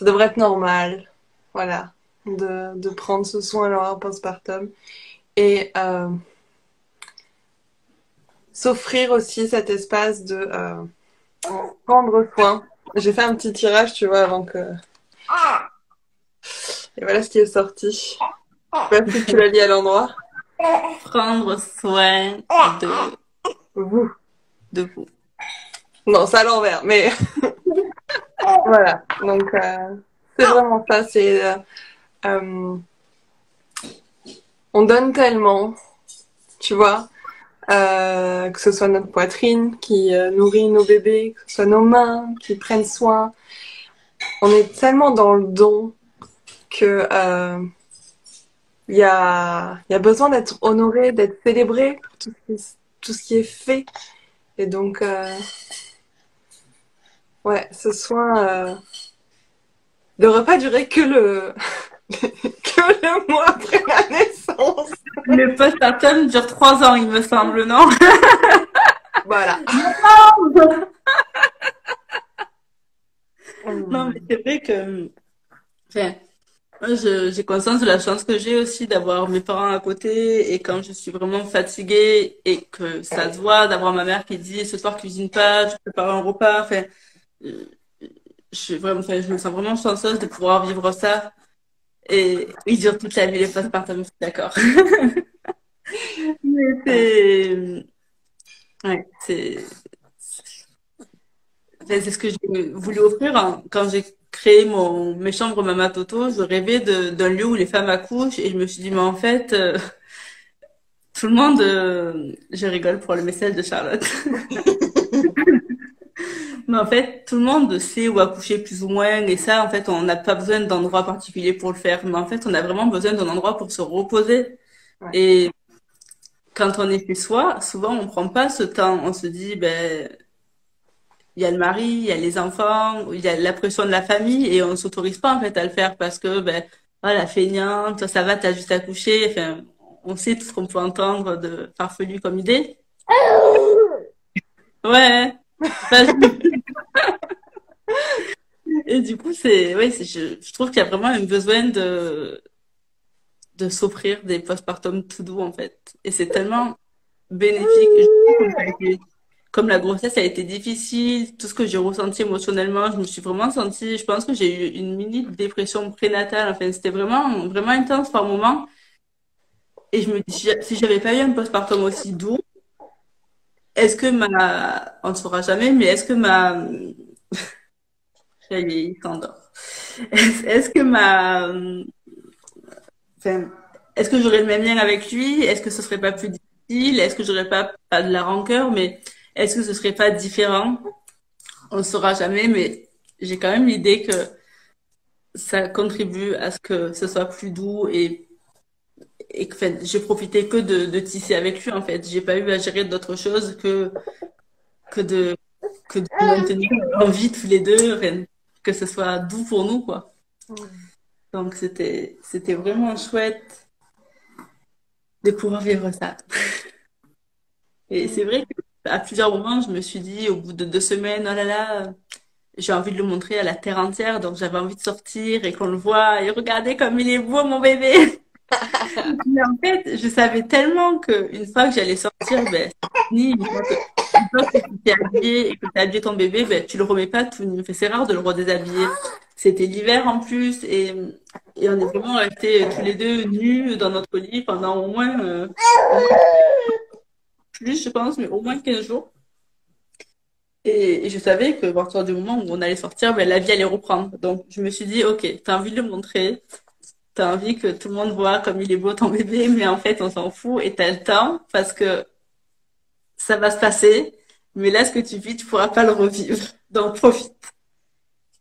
devrait être normal, voilà, de prendre ce soin lors postpartum et s'offrir aussi cet espace de prendre soin. J'ai fait un petit tirage, tu vois, avant que... Et voilà ce qui est sorti. Je sais pas si tu l'as dit à l'endroit. Prendre soin de, Vous. de vous. Non, c'est à l'envers, mais voilà. Donc, c'est vraiment ça. On donne tellement, tu vois, que ce soit notre poitrine qui nourrit nos bébés, que ce soit nos mains qui prennent soin. On est tellement dans le don que il y a besoin d'être honoré, d'être célébré pour tout ce qui est fait. Et donc, ouais, ce soin ne devrait pas durer que que le mois après la naissance. Le postpartum dure 3 ans, il me semble, non? Voilà. Non, mais c'est vrai que, enfin, moi, j'ai conscience de la chance que j'ai aussi d'avoir mes parents à côté et quand je suis vraiment fatiguée et que ça se voit d'avoir ma mère qui dit ce soir cuisine pas, je prépare un repas, enfin, euh, je suis vraiment, enfin, je me sens vraiment chanceuse de pouvoir vivre ça et il dure toute la vie les postpartum, je suis d'accord. Mais c'est, ouais, c'est ce que j'ai voulu offrir quand j'ai créé mes chambres Mama Toto. Je rêvais d'un lieu où les femmes accouchent et je me suis dit, mais en fait, tout le monde, je rigole pour le message de Charlotte, mais en fait, tout le monde sait où accoucher plus ou moins et ça, en fait, on n'a pas besoin d'endroit particulier pour le faire. Mais en fait, on a vraiment besoin d'un endroit pour se reposer. Ouais. Et quand on est chez soi, souvent, on prend pas ce temps. On se dit, ben, il y a le mari, il y a les enfants, il y a la pression de la famille et on s'autorise pas en fait à le faire parce que ben voilà, feignante, toi ça va, t'as juste accouché, enfin on sait tout ce qu'on peut entendre de farfelu comme idée. Ouais. Vas-y. Et du coup c'est ouais, je trouve qu'il y a vraiment un besoin de s'offrir des postpartum tout doux en fait et c'est tellement bénéfique. Je trouve que ça a été comme la grossesse a été difficile, tout ce que j'ai ressenti émotionnellement, je me suis vraiment sentie, je pense que j'ai eu une mini dépression prénatale. Enfin, c'était vraiment, vraiment intense par moment. Et je me dis, si j'avais pas eu un postpartum aussi doux, est-ce que on ne saura jamais, mais est-ce que ça y est, il s'endort. Est-ce que enfin, est-ce que j'aurais le même lien avec lui? Est-ce que ce serait pas plus difficile? Est-ce que j'aurais pas de la rancœur, mais est-ce que ce serait pas différent? On ne saura jamais, mais j'ai quand même l'idée que ça contribue à ce que ce soit plus doux et que, enfin, j'ai profité que de tisser avec lui, en fait. J'ai pas eu à gérer d'autres choses que de, que de nous maintenir en vie tous les deux, enfin, que ce soit doux pour nous, quoi. Donc, c'était vraiment chouette de pouvoir vivre ça. Et c'est vrai qu'à plusieurs moments, je me suis dit, au bout de 2 semaines, oh là là, j'ai envie de le montrer à la terre entière, donc j'avais envie de sortir et qu'on le voit et regardez comme il est beau, mon bébé. Mais en fait, je savais tellement qu'une fois que j'allais sortir, ben, c'est fini. Une fois que tu t'es habillé et que tu as habillé ton bébé, ben, tu le remets pas tout nu. Enfin, c'est rare de le redéshabiller. C'était l'hiver en plus et on est vraiment restés tous les deux nus dans notre lit pendant au moins plus, je pense, mais au moins 15 jours. Et je savais que à partir du moment où on allait sortir, ben, la vie allait reprendre. Donc, je me suis dit, OK, t'as envie de le montrer. T'as envie que tout le monde voit comme il est beau ton bébé, mais en fait, on s'en fout et t'as le temps parce que ça va se passer. Mais là, ce que tu vis, tu pourras pas le revivre. Donc, profite.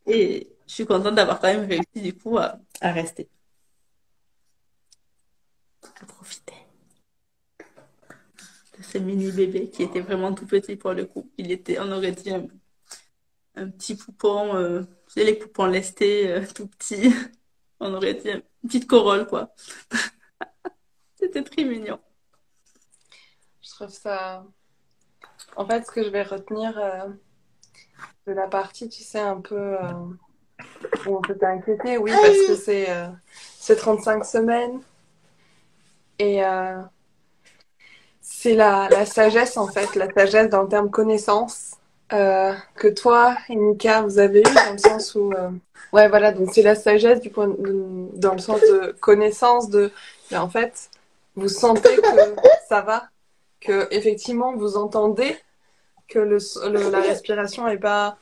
Et je suis contente d'avoir quand même réussi, du coup, à rester, à profiter de ce mini bébé qui était vraiment tout petit pour le coup. On aurait dit un petit poupon, tu sais, les poupons lestés, tout petits. On aurait dit une petite corolle, quoi. C'était très mignon. Je trouve ça. En fait, ce que je vais retenir de la partie, tu sais, un peu où on peut t'inquiéter, oui, parce que c'est 35 semaines et c'est la sagesse, en fait, la sagesse dans le terme connaissance que toi et Nika, vous avez eu dans le sens où. Ouais, voilà, donc c'est la sagesse dans le sens de connaissance, mais en fait, vous sentez que ça va, que effectivement vous entendez que la respiration est pas.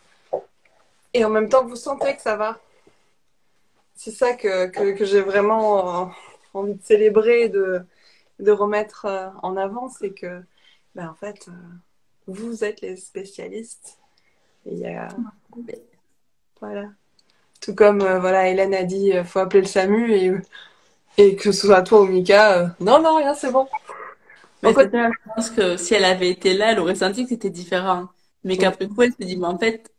Et en même temps, vous sentez que ça va. C'est ça que j'ai vraiment envie de célébrer, de remettre en avant, c'est que, ben, en fait, vous êtes les spécialistes. Et il y a, voilà. Tout comme, voilà, Hélène a dit, faut appeler le SAMU et que ce soit toi ou Mika, non, non, rien, c'est bon. On Mais c'est continue. ça, je pense que si elle avait été là, elle aurait senti que c'était différent. Mais qu'après coup, elle se dit, mais en fait,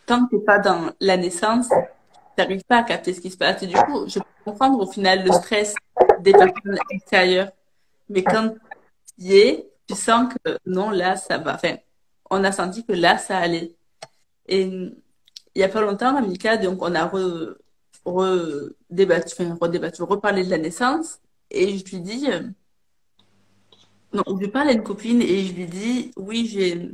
tant que t'es pas dans la naissance, t'arrives pas à capter ce qui se passe. Et du coup, je peux comprendre au final le stress des personnes extérieures. Mais quand tu y es, tu sens que non, là, ça va. Enfin, on a senti que là, ça allait. Et il y a pas longtemps, Amika, donc on a redébattu, enfin, redébattu, reparlé de la naissance. Et je lui dis, non, je lui parle à une copine et je lui dis, oui, j'ai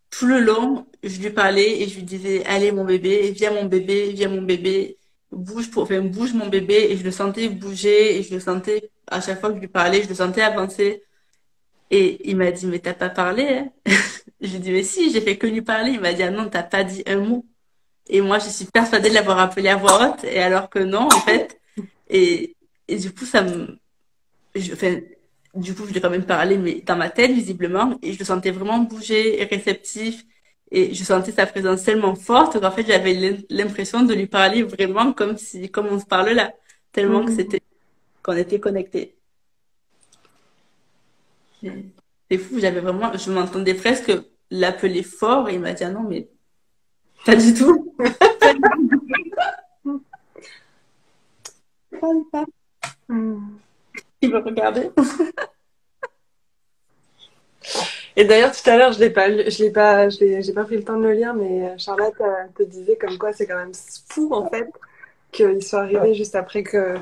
tout le long, je lui parlais et je lui disais, allez mon bébé, viens mon bébé, bouge enfin, bouge mon bébé et je le sentais bouger et je le sentais, à chaque fois que je lui parlais, je le sentais avancer. Et il m'a dit, mais t'as pas parlé, hein? Je lui ai dit, mais si, j'ai fait que lui parler. Il m'a dit, ah non, t'as pas dit un mot. Et moi, je suis persuadée de l'avoir appelé à voix haute et alors que non, en fait. Et, et du coup, enfin, du coup, je lui ai quand même parlé, mais dans ma tête, visiblement, et je le sentais vraiment bouger et réceptif, et je sentais sa présence tellement forte qu'en fait, j'avais l'impression de lui parler vraiment comme on se parle là, tellement que Mhm. qu'on était connectés. Et c'est fou, je m'entendais presque l'appeler fort, et il m'a dit, ah non, mais pas du tout. Pas du tout, pas. Mhm. Il me regardait. Et d'ailleurs, tout à l'heure, j'ai pas pris le temps de le lire, mais Charlotte te disait comme quoi c'est quand même fou, en fait, qu'ils soient arrivés juste après qu'elle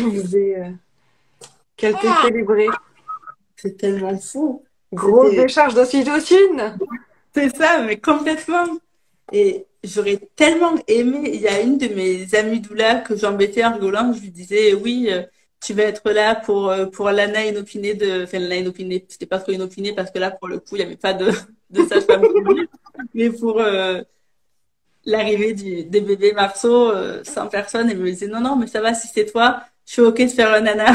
vous ait, qu'elle t'ait célébré. C'est tellement fou. Grosse C'était décharge d'ocytocine! C'est ça, mais complètement. Et j'aurais tellement aimé, il y a une de mes amies doula que j'embêtais en rigolant, je lui disais, oui, tu vas être là pour l'ANA inopinée enfin, l'ANA inopinée, c'était pas trop inopiné parce que là, pour le coup, il n'y avait pas de sage-femme féminine, mais pour l'arrivée des bébés Marceau, 100 personnes, et me disait, non, non, mais ça va, si c'est toi, je suis OK de faire un nana.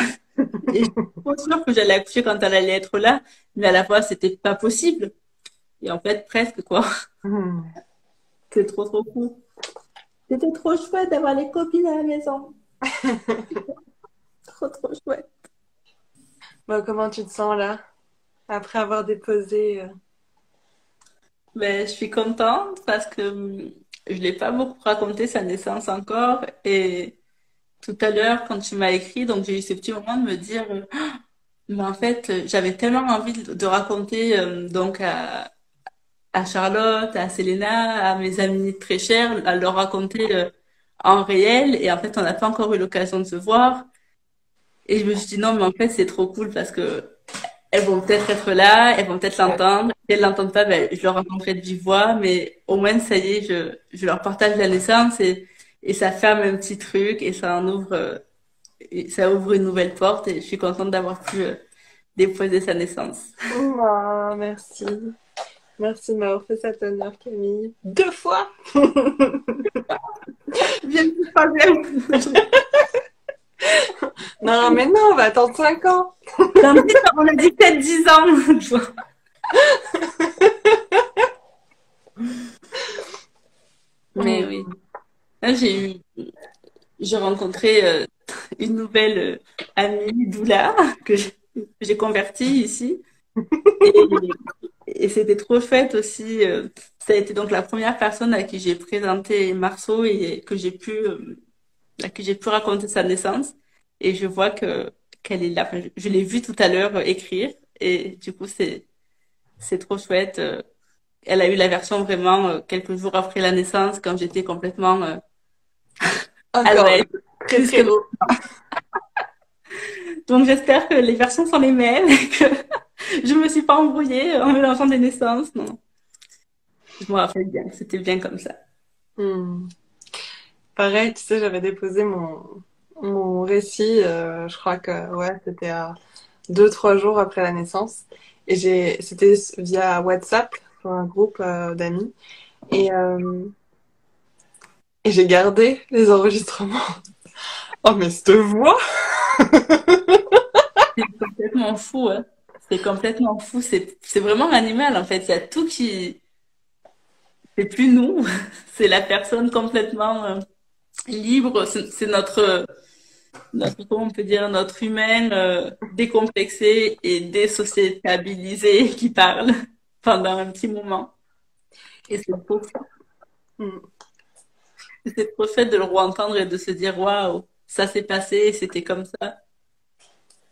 Et je suis trop sûre que j'allais accoucher quand elle allait être là, mais à la fois, c'était pas possible. Et en fait, presque, quoi. Mhm. C'est trop, trop cool. C'était trop chouette d'avoir les copines à la maison. Trop, trop chouette. Bon, comment tu te sens là, après avoir déposé Mais je suis contente parce que je l'ai pas beaucoup raconté sa naissance encore. Et tout à l'heure, quand tu m'as écrit, donc j'ai eu ce petit moment de me dire, mais en fait, j'avais tellement envie de raconter donc à Charlotte, à Selena, à mes amis très chers, à leur raconter en réel. Et en fait, on n'a pas encore eu l'occasion de se voir. Et je me suis dit non, mais en fait, c'est trop cool parce que elles vont peut-être être là, elles vont peut-être l'entendre. Si elles l'entendent pas, ben, je leur raconterai de vive voix, mais au moins, ça y est, je leur partage la naissance et ça ferme un petit truc et ça en ouvre, et ça ouvre une nouvelle porte et je suis contente d'avoir pu déposer sa naissance. Oh, merci. Merci de m'avoir fait cet honneur, Camille. 2 fois! Bien le troisième. Non, mais non, on va attendre 5 ans. Dans le titre, on a dit peut-être 10 ans. Mais Mm. oui. Là, j'ai rencontré une nouvelle amie doula j'ai convertie ici. Et, et c'était trop chouette aussi. Ça a été donc la première personne à qui j'ai présenté Marceau et à qui j'ai pu raconter sa naissance. Et je vois qu'elle est là. Enfin, je l'ai vue tout à l'heure écrire. Et du coup, c'est trop chouette. Elle a eu la version vraiment quelques jours après la naissance, quand j'étais complètement à Encore l'ouest. très Jusque très haut. Donc j'espère que les versions sont les mêmes et que je me suis pas embrouillée en mélangeant des naissances. Non, je me rappelle bien, c'était bien comme ça. Mm. Pareil, tu sais, j'avais déposé mon récit, je crois que ouais, c'était à 2, 3 jours après la naissance. Et c'était via WhatsApp, sur un groupe d'amis. Et, euh, et j'ai gardé les enregistrements. Oh, mais cette voix! C'est complètement fou, hein. C'est complètement fou. C'est vraiment animal en fait. Il y a tout qui c'est plus nous, c'est la personne complètement libre, c'est comment on peut dire, notre humaine décomplexée et désociabilisée qui parle pendant un petit moment. Et c'est beau ça. Mm. C'est trop fait de le entendre et de se dire waouh, ça s'est passé, et c'était comme ça.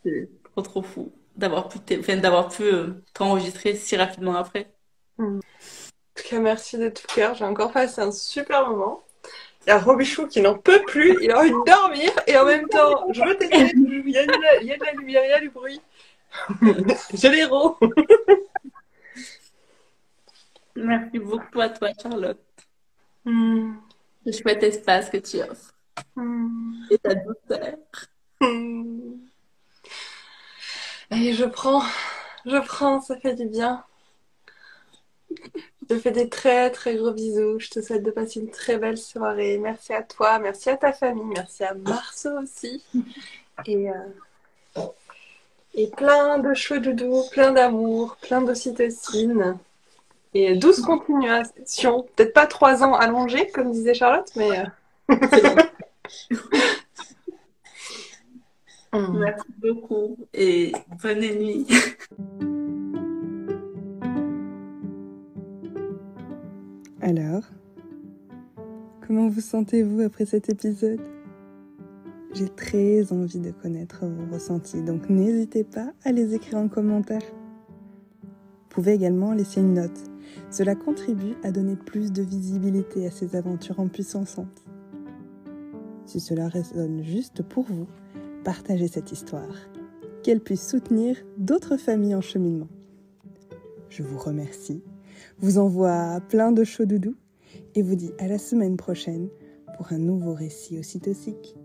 C'est trop fou d'avoir pu t'enregistrer si rapidement après. Mm. En tout cas, merci de tout cœur. J'ai encore passé un super moment. Il y a Robichou qui n'en peut plus. Il a envie de dormir. Et en même temps, je veux téter. Il y a de la lumière, il y a du bruit. J'ai l'héros. Merci beaucoup à toi, Charlotte. Mm. Le chouette espace que tu offres Mm. et ta douceur. Mm. Allez, je prends, ça fait du bien. Je te fais des très très gros bisous. Je te souhaite de passer une très belle soirée. Merci à toi, merci à ta famille, merci à Marceau aussi. Et, euh, et plein de choueaux doudous, plein d'amour, plein d'ocytocine. Et 12 continuations. Peut-être pas 3 ans allongés, comme disait Charlotte, mais. C'est bon. Mm. Merci beaucoup et bonne nuit. Alors, comment vous sentez-vous après cet épisode ? J'ai très envie de connaître vos ressentis, donc n'hésitez pas à les écrire en commentaire. Vous pouvez également laisser une note. Cela contribue à donner plus de visibilité à ces aventures en puissançantes. Si cela résonne juste pour vous, partagez cette histoire, qu'elle puisse soutenir d'autres familles en cheminement. Je vous remercie, vous envoie plein de chauds doudous et vous dis à la semaine prochaine pour un nouveau récit ocytocique.